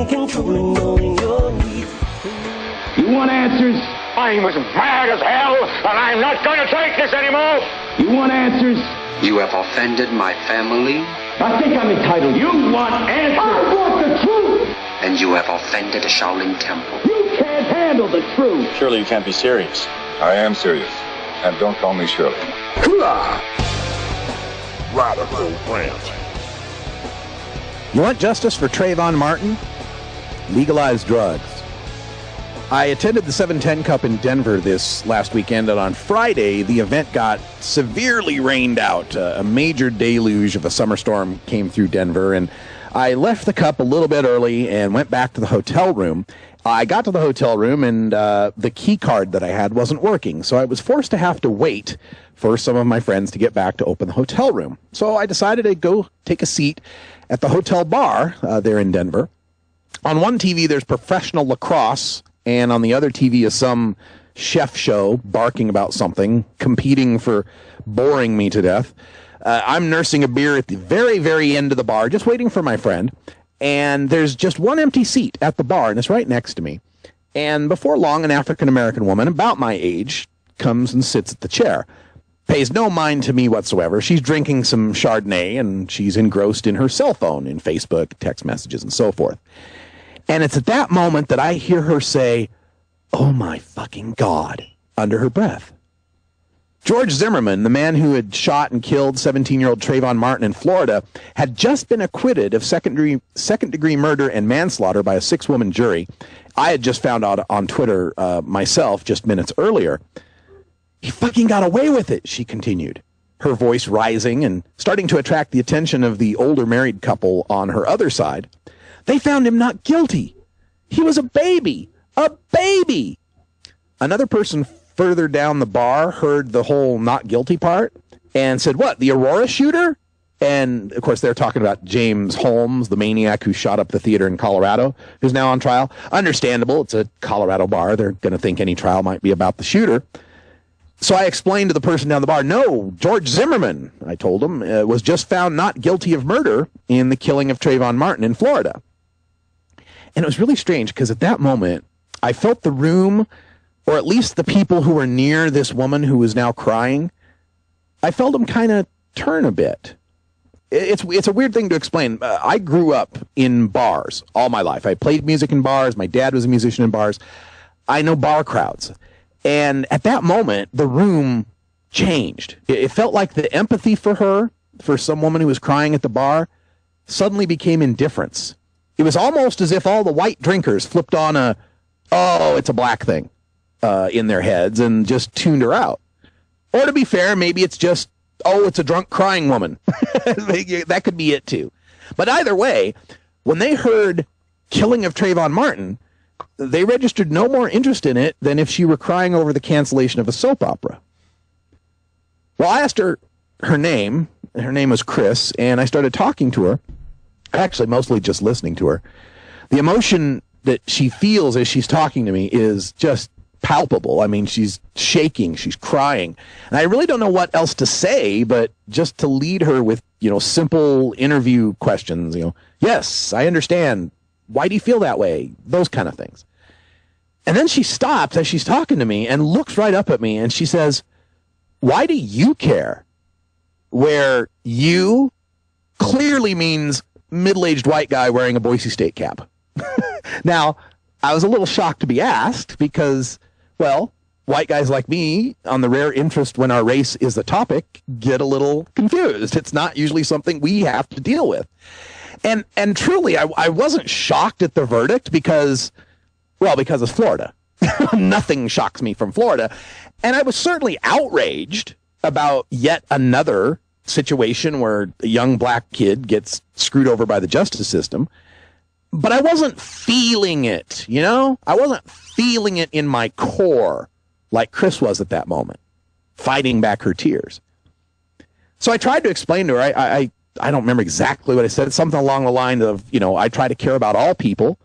and controlling all in your needs. You want answers? I'm as mad as hell, and I'm not going to take this anymore. You want answers? You have offended my family. I think I'm entitled. You want answers? I want the truth. And you have offended the Shaolin Temple. You can't handle the truth. Surely you can't be serious. I am serious. And don't call me Shirley. Radical Rant. You want justice for Trayvon Martin? Legalize drugs. I attended the 710 Cup in Denver this last weekend, and on Friday, the event got severely rained out. A major deluge of a summer storm came through Denver, and I left the Cup a little bit early and went back to the hotel room. I got to the hotel room, and the key card that I had wasn't working, so I was forced to have to wait for some of my friends to get back to open the hotel room. So I decided to go take a seat at the hotel bar there in Denver. On one TV, there's professional lacrosse, and on the other TV is some chef show barking about something, competing for boring me to death. I'm nursing a beer at the very, very end of the bar, just waiting for my friend. And there's just one empty seat at the bar, and it's right next to me. And before long, an African-American woman, about my age, comes and sits at the chair. Pays no mind to me whatsoever. She's drinking some Chardonnay, and she's engrossed in her cell phone, in Facebook, text messages, and so forth. And it's at that moment that I hear her say, "Oh my fucking God," under her breath. George Zimmerman, the man who had shot and killed 17-year-old Trayvon Martin in Florida, had just been acquitted of second-degree murder and manslaughter by a 6-woman jury. I had just found out on Twitter myself just minutes earlier. "He fucking got away with it," she continued, her voice rising and starting to attract the attention of the older married couple on her other side. "They found him not guilty. He was a baby. A baby." Another person further down the bar heard the whole not guilty part and said, "What, the Aurora shooter?" And, of course, they're talking about James Holmes, the maniac who shot up the theater in Colorado, who's now on trial. Understandable. It's a Colorado bar. They're going to think any trial might be about the shooter. So I explained to the person down the bar, "No, George Zimmerman," I told him, "was just found not guilty of murder in the killing of Trayvon Martin in Florida." And it was really strange because at that moment, I felt the room, or at least the people who were near this woman who was now crying, I felt them kind of turn a bit. It's a weird thing to explain. I grew up in bars all my life. I played music in bars. My dad was a musician in bars. I know bar crowds. And at that moment, the room changed. It felt like the empathy for her, for some woman who was crying at the bar, suddenly became indifference. It was almost as if all the white drinkers flipped on it's a black thing in their heads and just tuned her out. Or to be fair, maybe it's just, it's a drunk crying woman. That could be it too. But either way, when they heard killing of Trayvon Martin, they registered no more interest in it than if she were crying over the cancellation of a soap opera. Well, I asked her name. Her name was Chris, and I started talking to her. Actually, mostly just listening to her. The emotion that she feels as she's talking to me is just palpable. I mean, she's shaking, she's crying. And I really don't know what else to say, but just to lead her with, simple interview questions, "Yes, I understand. Why do you feel that way?" Those kind of things. And then she stops as she's talking to me and looks right up at me and she says, "Why do you care?" Where "you" clearly means middle-aged white guy wearing a Boise State cap. Now, I was a little shocked to be asked because, well, white guys like me, on the rare interest when our race is the topic, get a little confused. It's not usually something we have to deal with. And truly, I wasn't shocked at the verdict because it's Florida. Nothing shocks me from Florida. And I was certainly outraged about yet another situation where a young black kid gets screwed over by the justice system. But I wasn't feeling it, I wasn't feeling it in my core like Chris was at that moment, fighting back her tears. So I tried to explain to her, I don't remember exactly what I said. It's something along the line of, I try to care about all people.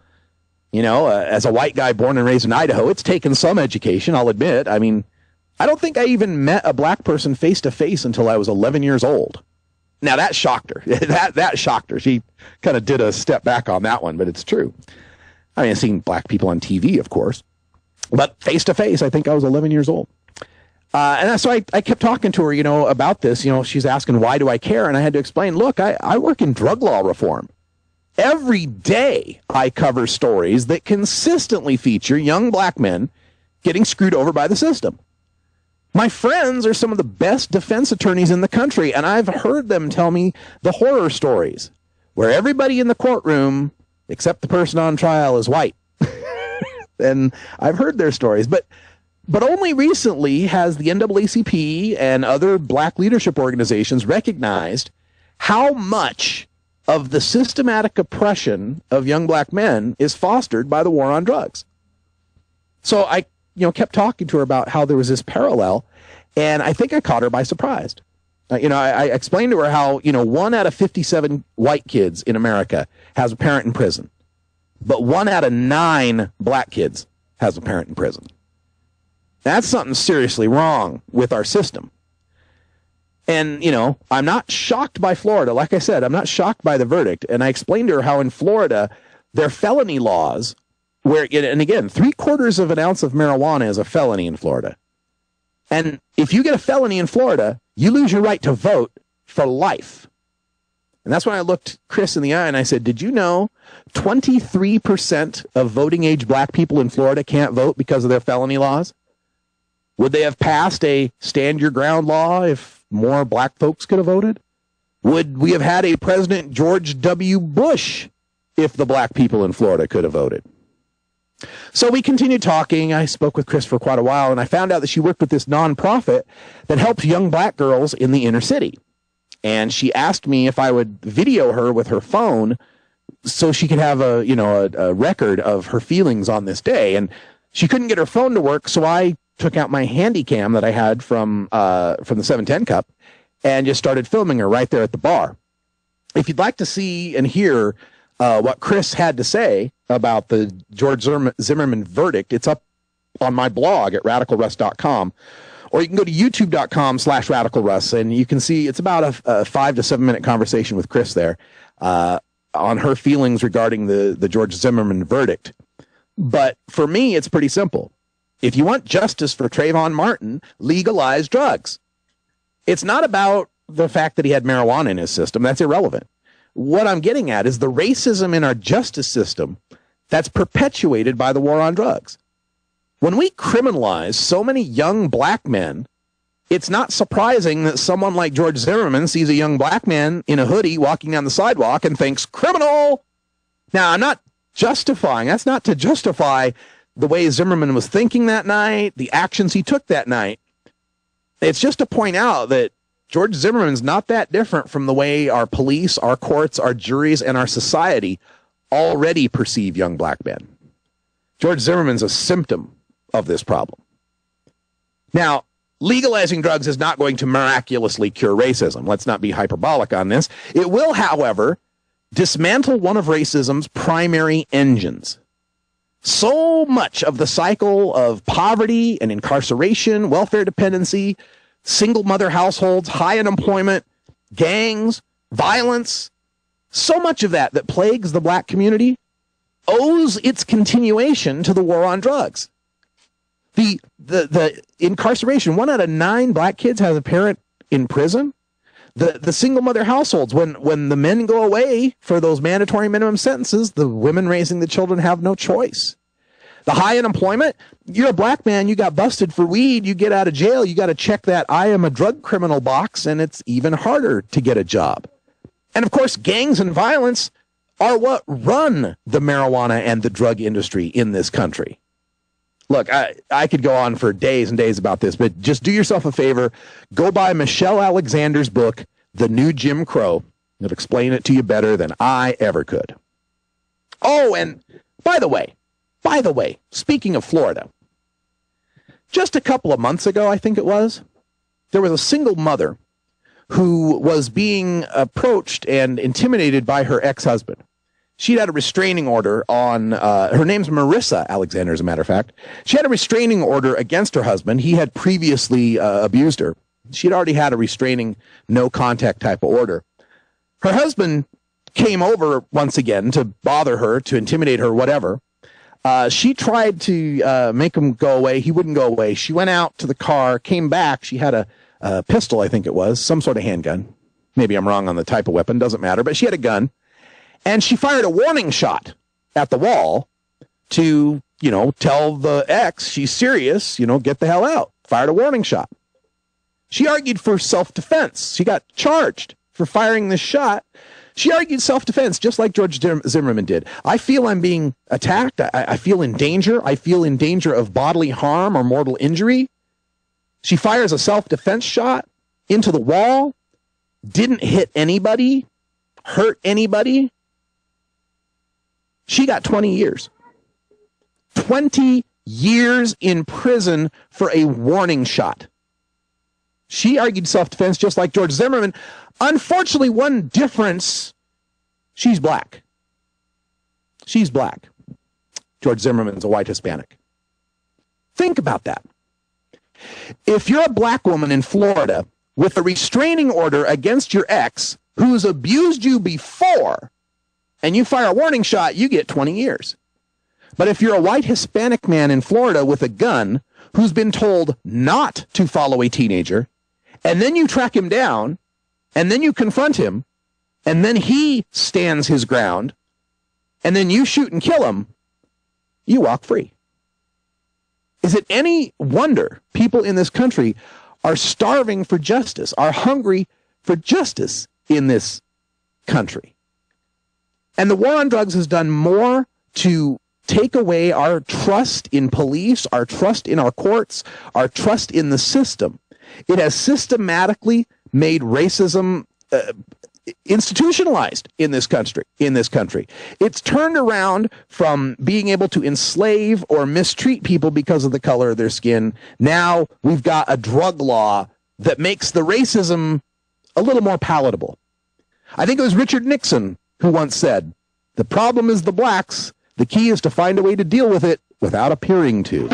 As a white guy born and raised in Idaho, it's taken some education, I'll admit. I mean, I don't think I even met a black person face to face until I was 11 years old. Now that shocked her. That shocked her. She kind of did a step back on that one, but it's true. I mean, I've seen black people on TV, of course, but face to face, I think I was 11 years old. And so I kept talking to her, about this. She's asking, why do I care? And I had to explain, look, I work in drug law reform. Every day I cover stories that consistently feature young black men getting screwed over by the system. My friends are some of the best defense attorneys in the country, and I've heard them tell me the horror stories where everybody in the courtroom, except the person on trial, is white. And I've heard their stories, but only recently has the NAACP and other black leadership organizations recognized how much of the systematic oppression of young black men is fostered by the war on drugs. So I, kept talking to her about how there was this parallel, and I think I caught her by surprise. I explained to her how, 1 out of 57 white kids in America has a parent in prison, but 1 out of 9 black kids has a parent in prison. That's something seriously wrong with our system. And, I'm not shocked by Florida. Like I said, I'm not shocked by the verdict. And I explained to her how in Florida, their felony laws, and again, 3/4 of an ounce of marijuana is a felony in Florida. And if you get a felony in Florida, you lose your right to vote for life. And that's when I looked Chris in the eye and I said, did you know 23% of voting age black people in Florida can't vote because of their felony laws? Would they have passed a stand your ground law if more black folks could have voted? Would we have had a President George W. Bush if the black people in Florida could have voted? So we continued talking. I spoke with Chris for quite a while, and I found out that she worked with this nonprofit that helps young black girls in the inner city. And she asked me if I would video her with her phone so she could have a record of her feelings on this day. And she couldn't get her phone to work, so I took out my handy cam that I had from the 710 Cup and just started filming her right there at the bar. If you'd like to see and hear what Chris had to say about the George Zimmerman verdict, it's up on my blog at radicalruss.com, or you can go to youtube.com/radicalruss, and you can see it's about a 5 to 7 minute conversation with Chris there on her feelings regarding the George Zimmerman verdict. But for me, it's pretty simple. If you want justice for Trayvon Martin, legalize drugs. It's not about the fact that he had marijuana in his system. That's irrelevant. What I'm getting at is the racism in our justice system that's perpetuated by the war on drugs. When we criminalize so many young black men, it's not surprising that someone like George Zimmerman sees a young black man in a hoodie walking down the sidewalk and thinks, criminal! Now, I'm not justifying. That's not to justify the way Zimmerman was thinking that night, the actions he took that night. It's just to point out that George Zimmerman's not that different from the way our police, our courts, our juries, and our society already perceive young black men. George Zimmerman's a symptom of this problem. Now, legalizing drugs is not going to miraculously cure racism. Let's not be hyperbolic on this. It will, however, dismantle one of racism's primary engines. So much of the cycle of poverty and incarceration, welfare dependency, single mother households, high unemployment, gangs, violence, so much of that plagues the black community owes its continuation to the war on drugs. The incarceration, 1 out of 9 black kids has a parent in prison. The single mother households, when the men go away for those mandatory minimum sentences, the women raising the children have no choice. The high unemployment, you're a black man, you got busted for weed, you get out of jail, you got to check that I am a drug criminal box, and it's even harder to get a job. And of course, gangs and violence are what run the marijuana and the drug industry in this country. Look, I could go on for days and days about this, but just do yourself a favor. Go buy Michelle Alexander's book, The New Jim Crow. It'll explain it to you better than I ever could. Oh, and by the way, speaking of Florida, just a couple of months ago, I think it was, there was a single mother who was being approached and intimidated by her ex-husband. She'd had a restraining order on, her name's Marissa Alexander, as a matter of fact. She had a restraining order against her husband. He had previously abused her. She'd already had a restraining, no contact type of order. Her husband came over once again to bother her, to intimidate her, whatever. She tried to make him go away. He wouldn't go away. She went out to the car, came back. She had a pistol, I think it was, some sort of handgun. Maybe I'm wrong on the type of weapon. Doesn't matter. But she had a gun. And she fired a warning shot at the wall to, tell the ex she's serious, get the hell out. Fired a warning shot. She argued for self-defense. She got charged for firing this shot. She argued self-defense, just like George Zimmerman did. I feel I'm being attacked. I feel in danger. I feel in danger of bodily harm or mortal injury. She fires a self-defense shot into the wall, didn't hit anybody, hurt anybody. She got 20 years. 20 years in prison for a warning shot. She argued self-defense just like George Zimmerman. Unfortunately, one difference, she's black. She's black. George Zimmerman's a white Hispanic. Think about that. If you're a black woman in Florida with a restraining order against your ex who's abused you before, and you fire a warning shot, you get 20 years. But if you're a white Hispanic man in Florida with a gun who's been told not to follow a teenager, and then you track him down, and then you confront him, and then he stands his ground, and then you shoot and kill him, you walk free. Is it any wonder people in this country are starving for justice, are hungry for justice in this country? And the war on drugs has done more to take away our trust in police, our trust in our courts, our trust in the system. It has systematically made racism institutionalized in this country. It's turned around from being able to enslave or mistreat people because of the color of their skin. Now we've got a drug law that makes the racism a little more palatable. I think it was Richard Nixon who once said, "The problem is the blacks. The key is to find a way to deal with it without appearing to."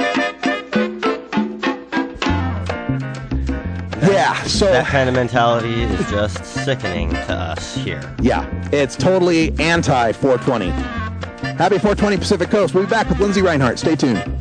Yeah, so that kind of mentality is just sickening to us here. Yeah, it's totally anti-420. Happy 420 Pacific Coast. We'll be back with Lindsay Reinhart. Stay tuned.